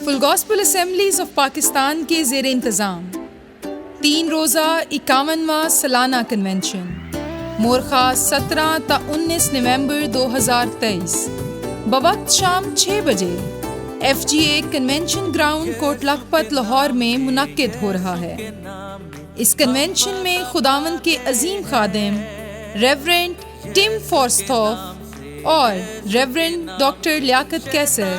Full gospel assemblies of Pakistan کے زیر انتظام 3 روزہ 51واں سالانہ کنونشن مورخہ 17 تا 19 نومبر 2023 بوقت شام 6 بجے FGA convention ground Kot Lakhpat Lahore میں منعقد ہو رہا ہے۔ اس کنونشن میں خداوند کے عظیم خادم ریورنڈ ٹم فورستھوف اور ریورنڈ ڈاکٹر لیاقت کیسر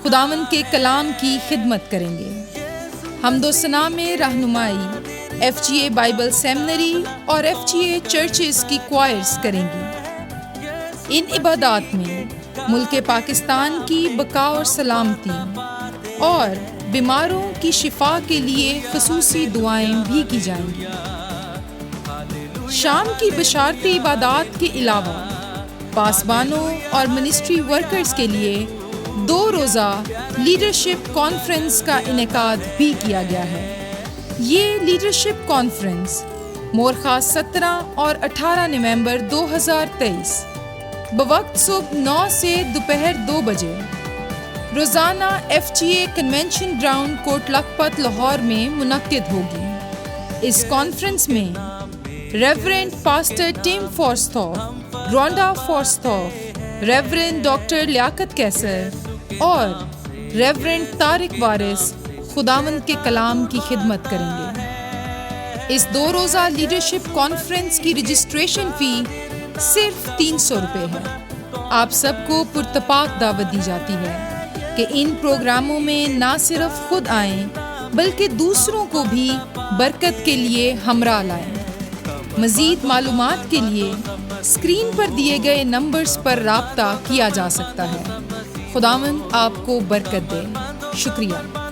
خداوند کے کلام کی خدمت کریں گے۔ حمد و ثنا میں رہنمائی FGA بائبل سیمنری اور FGA چرچز کی کوائرز کریں گی۔ ان عبادات میں ملک پاکستان کی بقا اور سلامتی اور بیماروں کی شفا کے لیے خصوصی دعائیں بھی کی جائیں گی۔ شام کی بشارتی عبادات کے علاوہ پاسبانوں اور منسٹری ورکرز کے لیے 2 روزہ لیڈرشپ کانفرنس کا انعقاد بھی کیا گیا ہے۔ یہ لیڈرشپ کانفرنس مورخہ 17 اور 18 نومبر 2023 بوقت صبح 9 سے دوپہر 2 بجے روزانہ FGA convention ground Kot Lakhpat Lahore میں منعقد ہوگی۔ اس کانفرنس میں ریورنڈ پاسٹر ٹم فورستھوف، رونڈا فورستھوف، ریورنڈ ڈاکٹر لیاقت کیسر اور ریورنڈ طارق وارث خداوند کے کلام کی خدمت کریں گے۔ اس 2 روزہ لیڈرشپ کانفرنس کی رجسٹریشن فی صرف 300 روپے ہے۔ آپ سب کو پرتپاک دعوت دی جاتی ہے کہ ان پروگراموں میں نہ صرف خود آئیں بلکہ دوسروں کو بھی برکت کے لیے ہمراہ لائیں۔ مزید معلومات کے لیے اسکرین پر دیے گئے نمبرز پر رابطہ کیا جا سکتا ہے۔ خداوند آپ کو برکت دے۔ شکریہ۔